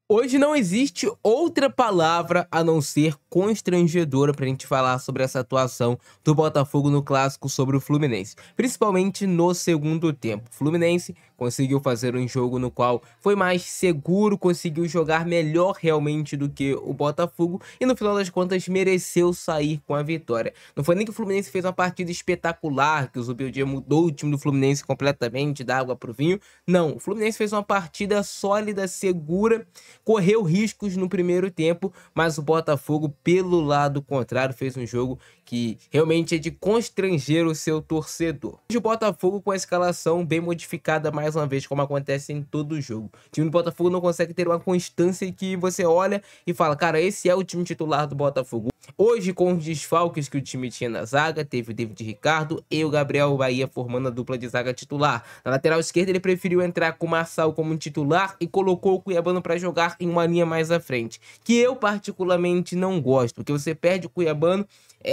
Hoje não existe outra palavra a não ser constrangedora para a gente falar sobre essa atuação do Botafogo no clássico sobre o Fluminense, principalmente no segundo tempo. O Fluminense conseguiu fazer um jogo no qual foi mais seguro, conseguiu jogar melhor realmente do que o Botafogo e no final das contas mereceu sair com a vitória. Não foi nem que o Fluminense fez uma partida espetacular, que o Zubeldia mudou o time do Fluminense completamente da água para o vinho. Não, o Fluminense fez uma partida sólida, segura, correu riscos no primeiro tempo, mas o Botafogo, pelo lado contrário, fez um jogo que realmente é de constranger o seu torcedor. Hoje o Botafogo com a escalação bem modificada mais uma vez, como acontece em todo jogo. O time do Botafogo não consegue ter uma constância que você olha e fala, cara, esse é o time titular do Botafogo. Hoje, com os desfalques que o time tinha na zaga, teve o David Ricardo e o Gabriel Bahia formando a dupla de zaga titular. Na lateral esquerda, ele preferiu entrar com o Marçal como titular e colocou o Cuiabano para jogar em uma linha mais à frente, que eu particularmente não gosto, porque você perde o Cuiabano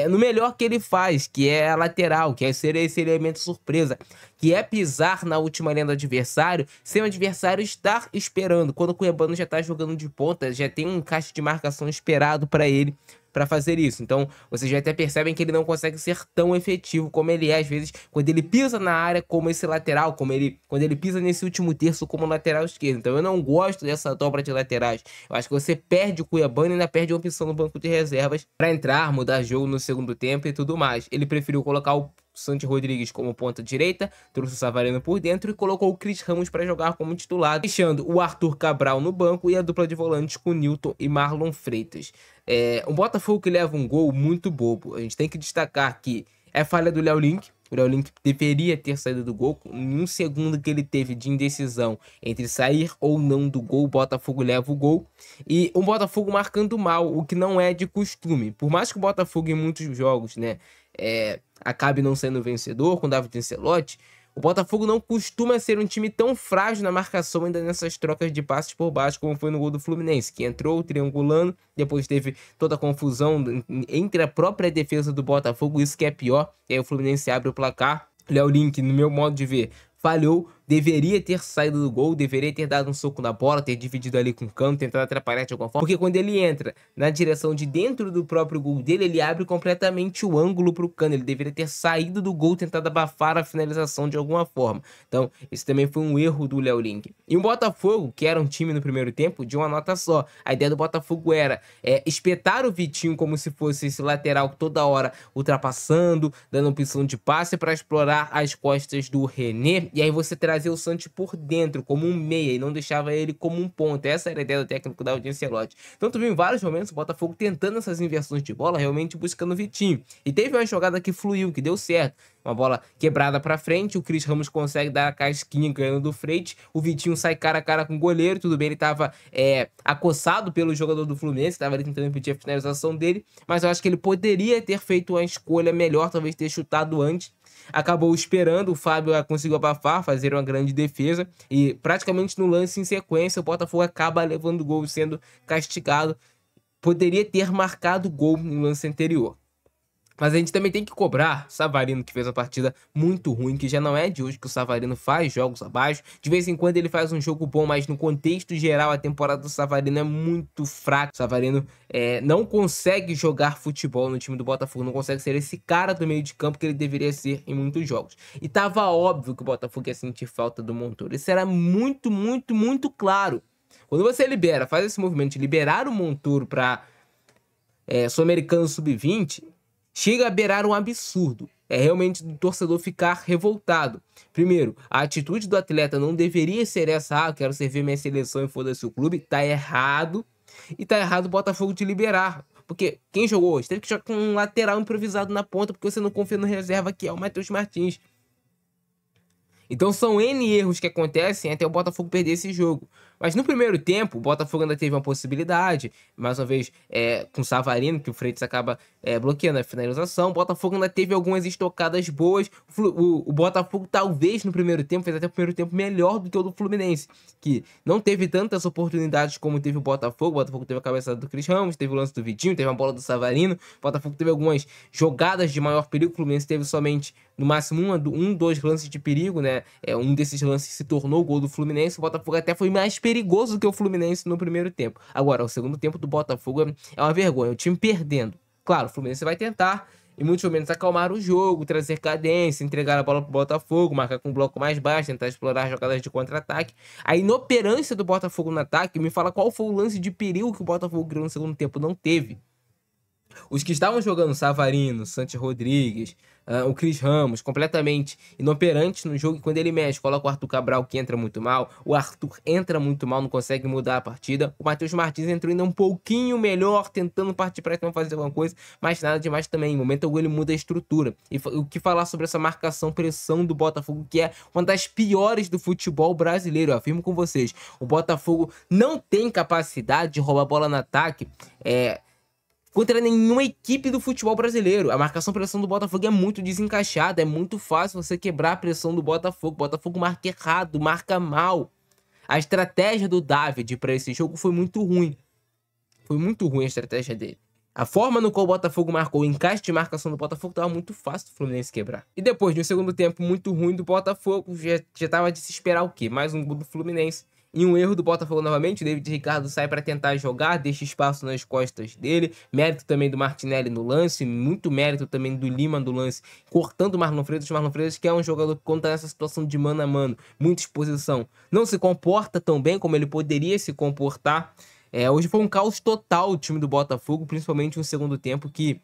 no melhor que ele faz, que é a lateral, que é ser esse elemento surpresa, que é pisar na última linha do adversário, sem o adversário estar esperando. Quando o Cuiabano já está jogando de ponta, já tem um encaixe de marcação esperado para ele, para fazer isso. Então, vocês já até percebem que ele não consegue ser tão efetivo como ele é, às vezes, quando ele pisa na área como esse lateral, quando ele pisa nesse último terço como lateral esquerdo. Então, eu não gosto dessa dobra de laterais. Eu acho que você perde o Cuiabano e ainda perde a opção no banco de reservas para entrar, mudar jogo no segundo tempo e tudo mais. Ele preferiu colocar o Santi Rodrigues como ponta direita, trouxe o Savarino por dentro e colocou o Cris Ramos para jogar como titular, deixando o Arthur Cabral no banco e a dupla de volantes com Nilton e Marlon Freitas. Um Botafogo que leva um gol muito bobo. A gente tem que destacar que é falha do Léo Link. O Léo Link deveria ter saído do gol. Em um segundo que ele teve de indecisão entre sair ou não do gol, o Botafogo leva o gol. E o Botafogo marcando mal, o que não é de costume. Por mais que o Botafogo em muitos jogos, né, acabe não sendo vencedor com o David Ancelotti, o Botafogo não costuma ser um time tão frágil na marcação ainda nessas trocas de passes por baixo como foi no gol do Fluminense, que entrou triangulando, depois teve toda a confusão entre a própria defesa do Botafogo, isso que é pior, e aí o Fluminense abre o placar. Léo Link, no meu modo de ver, falhou, deveria ter saído do gol, deveria ter dado um soco na bola, ter dividido ali com o Cano, tentado atrapalhar de alguma forma, porque quando ele entra na direção de dentro do próprio gol dele, ele abre completamente o ângulo pro Cano, ele deveria ter saído do gol, tentado abafar a finalização de alguma forma. Então, esse também foi um erro do Léo Link. E o Botafogo, que era um time no primeiro tempo, de uma nota só. A ideia do Botafogo era espetar o Vitinho como se fosse esse lateral toda hora ultrapassando, dando opção de passe para explorar as costas do René, e aí você trazer o Santi por dentro como um meia e não deixava ele como um ponta. Essa era a ideia do técnico da Ancelotti. Então tu viu em vários momentos o Botafogo tentando essas inversões de bola, realmente buscando o Vitinho. E teve uma jogada que fluiu, que deu certo. Uma bola quebrada para frente, o Cris Ramos consegue dar a casquinha ganhando do Freitas, o Vitinho sai cara a cara com o goleiro, tudo bem, ele estava acossado pelo jogador do Fluminense, estava ali tentando impedir a finalização dele, mas eu acho que ele poderia ter feito uma escolha melhor, talvez ter chutado antes. Acabou esperando, o Fábio conseguiu abafar, fazer uma grande defesa e praticamente no lance em sequência o Botafogo acaba levando o gol, sendo castigado. Poderia ter marcado gol no lance anterior. Mas a gente também tem que cobrar o Savarino, que fez uma partida muito ruim, que já não é de hoje que o Savarino faz jogos abaixo. De vez em quando ele faz um jogo bom, mas no contexto geral a temporada do Savarino é muito fraca. O Savarino não consegue jogar futebol no time do Botafogo, não consegue ser esse cara do meio de campo que ele deveria ser em muitos jogos. E tava óbvio que o Botafogo ia sentir falta do Montoro. Isso era muito, muito, muito claro. Quando você faz esse movimento de liberar o Montoro para Sul-Americano Sub-20... chega a beirar um absurdo. É realmente do torcedor ficar revoltado. Primeiro, a atitude do atleta não deveria ser essa, quero servir minha seleção e foda-se o clube. Tá errado. E tá errado o Botafogo te liberar. Porque quem jogou hoje teve que jogar com um lateral improvisado na ponta, porque você não confia no reserva, que é o Matheus Martins. Então são N erros que acontecem até o Botafogo perder esse jogo. Mas no primeiro tempo, o Botafogo ainda teve uma possibilidade, mais uma vez com o Savarino, que o Freitas acaba bloqueando a finalização. O Botafogo ainda teve algumas estocadas boas. O Botafogo talvez no primeiro tempo fez até o primeiro tempo melhor do que o do Fluminense, que não teve tantas oportunidades como teve o Botafogo. O Botafogo teve a cabeçada do Cris Ramos, teve o lance do Vitinho, teve a bola do Savarino. O Botafogo teve algumas jogadas de maior perigo. O Fluminense teve somente, no máximo, dois lances de perigo, né? Um desses lances se tornou o gol do Fluminense. O Botafogo até foi mais perigoso perigoso que o Fluminense no primeiro tempo. Agora, o segundo tempo do Botafogo é uma vergonha, o time perdendo. Claro, o Fluminense vai tentar, em muitos momentos, acalmar o jogo, trazer cadência, entregar a bola pro Botafogo, marcar com um bloco mais baixo, tentar explorar jogadas de contra-ataque. A inoperância do Botafogo no ataque, me fala qual foi o lance de perigo que o Botafogo criou no segundo tempo. Não teve. Os que estavam jogando, Savarino, Santi Rodrigues, o Cris Ramos, completamente inoperantes no jogo. E quando ele mexe, coloca o Arthur Cabral, que entra muito mal. O Arthur entra muito mal, não consegue mudar a partida. O Matheus Martins entrou ainda um pouquinho melhor, tentando partir para não fazer alguma coisa, mas nada demais também. No momento ele muda a estrutura. E o que falar sobre essa marcação-pressão do Botafogo, que é uma das piores do futebol brasileiro. Eu afirmo com vocês, o Botafogo não tem capacidade de roubar a bola no ataque, contra nenhuma equipe do futebol brasileiro. A marcação-pressão do Botafogo é muito desencaixada, é muito fácil você quebrar a pressão do Botafogo. O Botafogo marca errado, marca mal. A estratégia do David para esse jogo foi muito ruim. Foi muito ruim a estratégia dele. A forma no qual o Botafogo marcou, o encaixe de marcação do Botafogo estava muito fácil do Fluminense quebrar. E depois de um segundo tempo muito ruim do Botafogo, já estava de se esperar o quê? Mais um gol do Fluminense. E um erro do Botafogo novamente, o David Ricardo sai para tentar jogar, deixa espaço nas costas dele. Mérito também do Martinelli no lance, muito mérito também do Lima no lance, cortando o Marlon Freitas, que é um jogador que conta nessa situação de mano a mano, muita exposição. Não se comporta tão bem como ele poderia se comportar. Hoje foi um caos total o time do Botafogo, principalmente no segundo tempo, que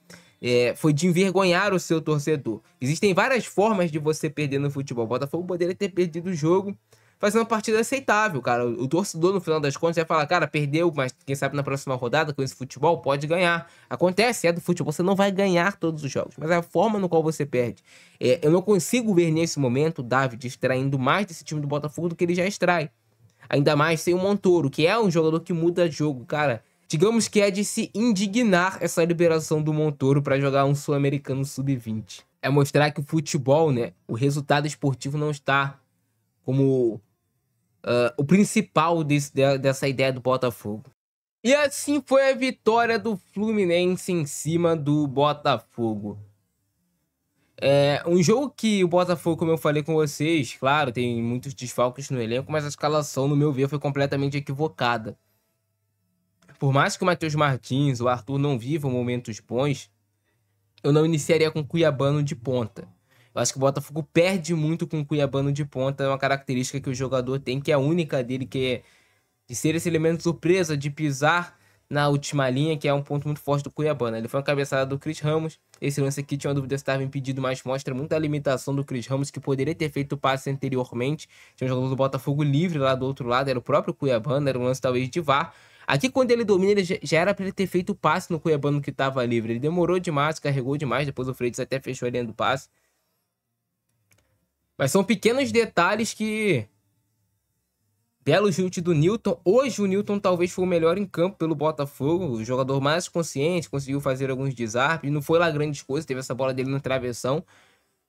foi de envergonhar o seu torcedor. Existem várias formas de você perder no futebol. O Botafogo poderia ter perdido o jogo fazendo uma partida aceitável, cara. O torcedor, no final das contas, vai falar, cara, perdeu, mas quem sabe na próxima rodada, com esse futebol, pode ganhar. Acontece, é do futebol, você não vai ganhar todos os jogos, mas é a forma no qual você perde. Eu não consigo ver nesse momento o David extraindo mais desse time do Botafogo do que ele já extrai. Ainda mais sem o Montoro, que é um jogador que muda jogo, cara. Digamos que é de se indignar essa liberação do Montoro para jogar um Sul-Americano Sub-20. É mostrar que o futebol, né, o resultado esportivo não está como o principal dessa ideia do Botafogo. E assim foi a vitória do Fluminense em cima do Botafogo. Um jogo que o Botafogo, como eu falei com vocês, claro, tem muitos desfalques no elenco, mas a escalação, no meu ver, foi completamente equivocada. Por mais que o Matheus Martins, o Arthur não vivam momentos bons, eu não iniciaria com o Cuiabano de ponta. Eu acho que o Botafogo perde muito com o Cuiabano de ponta. É uma característica que o jogador tem, que é a única dele, que é de ser esse elemento surpresa, de pisar na última linha, que é um ponto muito forte do Cuiabano. Ele foi uma cabeçada do Cris Ramos. Esse lance aqui tinha uma dúvida se estava impedido, mas mostra muita limitação do Cris Ramos, que poderia ter feito o passe anteriormente. Tinha um jogador do Botafogo livre lá do outro lado, era o próprio Cuiabano, era um lance talvez de VAR. Aqui, quando ele domina, ele já era para ele ter feito o passe no Cuiabano que estava livre. Ele demorou demais, carregou demais, depois o Freitas até fechou a linha do passe. Mas são pequenos detalhes que... Belo chute do Nilton. Hoje o Nilton talvez foi o melhor em campo pelo Botafogo. O jogador mais consciente, conseguiu fazer alguns desarmes. Não foi lá grandes coisas, teve essa bola dele no travessão.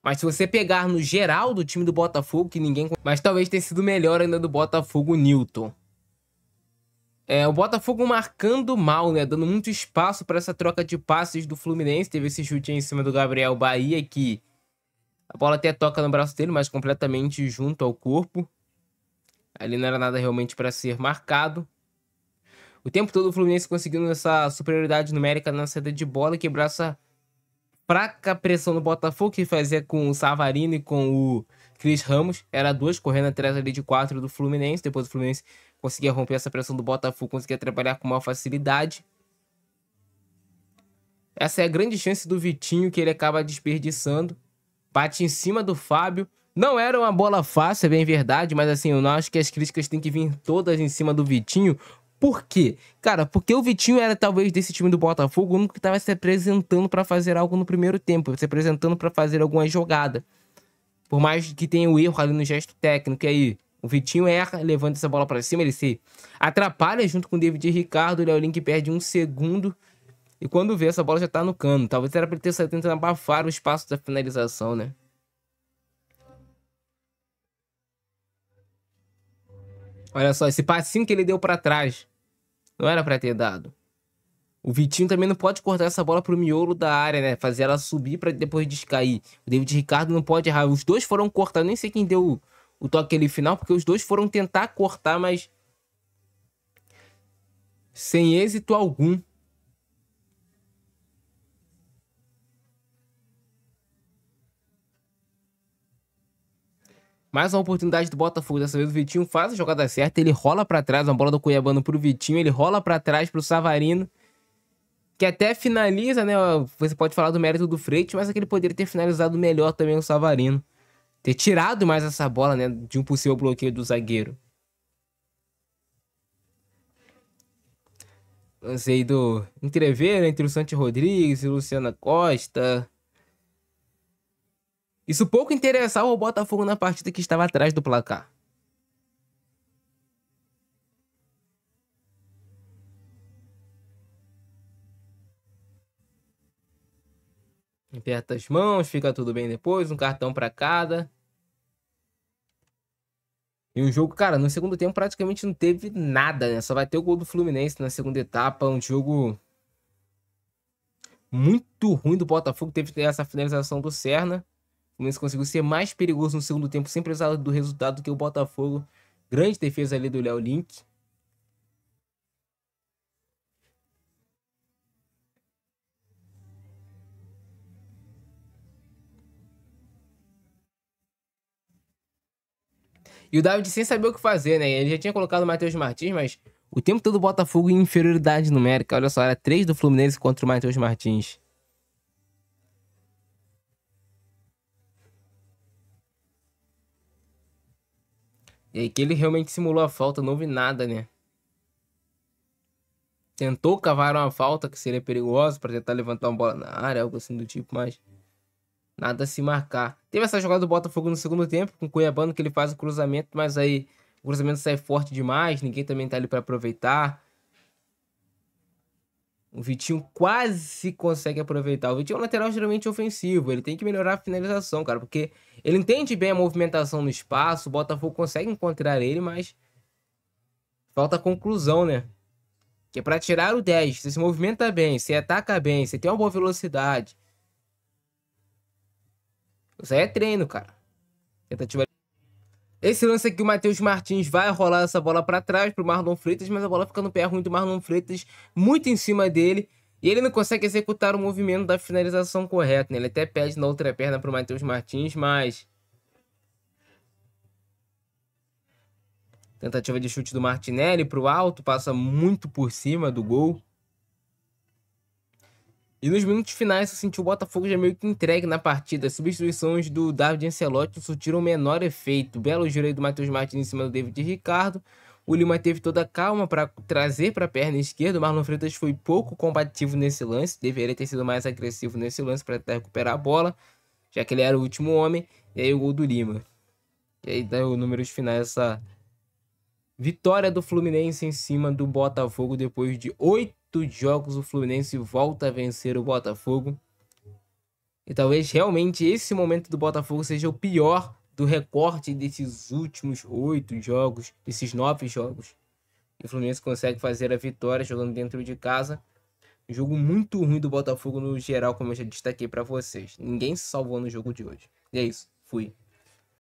Mas se você pegar no geral do time do Botafogo, que ninguém... Mas talvez tenha sido melhor ainda do Botafogo o Nilton. O Botafogo marcando mal, né? Dando muito espaço para essa troca de passes do Fluminense. Teve esse chute aí em cima do Gabriel Bahia, que... A bola até toca no braço dele, mas completamente junto ao corpo. Ali não era nada realmente para ser marcado. O tempo todo o Fluminense conseguindo essa superioridade numérica na saída de bola e quebrar essa fraca pressão no Botafogo, que fazia com o Savarino e com o Cris Ramos. Era dois correndo atrás ali de 4 do Fluminense. Depois o Fluminense conseguia romper essa pressão do Botafogo, conseguia trabalhar com maior facilidade. Essa é a grande chance do Vitinho, que ele acaba desperdiçando. Bate em cima do Fábio. Não era uma bola fácil, é bem verdade, mas assim, eu não acho que as críticas têm que vir todas em cima do Vitinho. Por quê? Cara, porque o Vitinho era talvez desse time do Botafogo o único que estava se apresentando para fazer algo no primeiro tempo, se apresentando para fazer alguma jogada. Por mais que tenha o erro ali no gesto técnico, e aí o Vitinho erra, levanta essa bola para cima, ele se atrapalha junto com o David Ricardo, o Léo Link perde um segundo. E quando vê, essa bola já tá no cano. Talvez era pra ele ter saído tentando abafar o espaço da finalização, né? Olha só, esse passinho que ele deu pra trás não era pra ter dado. O Vitinho também não pode cortar essa bola pro miolo da área, né? Fazer ela subir pra depois descair. O David Ricardo não pode errar. Os dois foram cortar. Nem sei quem deu o toque ali final, porque os dois foram tentar cortar, mas sem êxito algum. Mais uma oportunidade do Botafogo. Dessa vez o Vitinho faz a jogada certa. Ele rola pra trás. Uma bola do Cuiabano pro Vitinho. Ele rola pra trás pro Savarino. Que até finaliza, né? Você pode falar do mérito do Freitas, mas é que ele poderia ter finalizado melhor também o Savarino. Ter tirado mais essa bola, né? De um possível bloqueio do zagueiro. Lance aí do entrever entre o Santi Rodrigues e o Luciana Costa. Isso pouco interessava o Botafogo na partida que estava atrás do placar. Aperta as mãos, fica tudo bem depois, um cartão para cada. E o jogo, cara, no segundo tempo praticamente não teve nada, né? Só vai ter o gol do Fluminense na segunda etapa, um jogo muito ruim do Botafogo, teve essa finalização do Serna. O Fluminense conseguiu ser mais perigoso no segundo tempo, sem precisar do resultado do que o Botafogo. Grande defesa ali do Léo Link. E o David sem saber o que fazer, né? Ele já tinha colocado o Matheus Martins, mas o tempo todo o Botafogo em inferioridade numérica. Olha só, era 3 do Fluminense contra o Matheus Martins. E aí que ele realmente simulou a falta, não houve nada, né? Tentou cavar uma falta que seria perigosa para tentar levantar uma bola na área, algo assim do tipo, mas nada a se marcar. Teve essa jogada do Botafogo no segundo tempo, com o Cuiabano, que ele faz o cruzamento, mas aí o cruzamento sai forte demais, ninguém também tá ali para aproveitar. O Vitinho quase consegue aproveitar. O Vitinho é um lateral geralmente ofensivo, ele tem que melhorar a finalização, cara, porque ele entende bem a movimentação no espaço, o Botafogo consegue encontrar ele, mas falta conclusão, né? Que é pra tirar o 10, você se movimenta bem, você ataca bem, você tem uma boa velocidade. Isso aí é treino, cara. Tentativa. Esse lance aqui, o Matheus Martins vai rolar essa bola pra trás pro Marlon Freitas, mas a bola fica no pé ruim do Marlon Freitas, muito em cima dele. E ele não consegue executar o movimento da finalização correta, né? Ele até pede na outra perna pro Matheus Martins, mas... Tentativa de chute do Martinelli pro alto, passa muito por cima do gol. E nos minutos finais, eu senti o Botafogo já meio que entregue na partida. As substituições do David Ancelotti surtiram o menor efeito. Belo giro aí do Matheus Martins em cima do David Ricardo. O Lima teve toda a calma para trazer para a perna esquerda. O Marlon Freitas foi pouco combativo nesse lance. Deveria ter sido mais agressivo nesse lance para tentar recuperar a bola, já que ele era o último homem. E aí o gol do Lima. E aí dá os números finais, essa vitória do Fluminense em cima do Botafogo. Depois de 8 jogos, o Fluminense volta a vencer o Botafogo. E talvez realmente esse momento do Botafogo seja o pior do recorte desses últimos 8 jogos, desses 9 jogos. E o Fluminense consegue fazer a vitória jogando dentro de casa. Um jogo muito ruim do Botafogo no geral, como eu já destaquei para vocês. Ninguém se salvou no jogo de hoje. E é isso. Fui.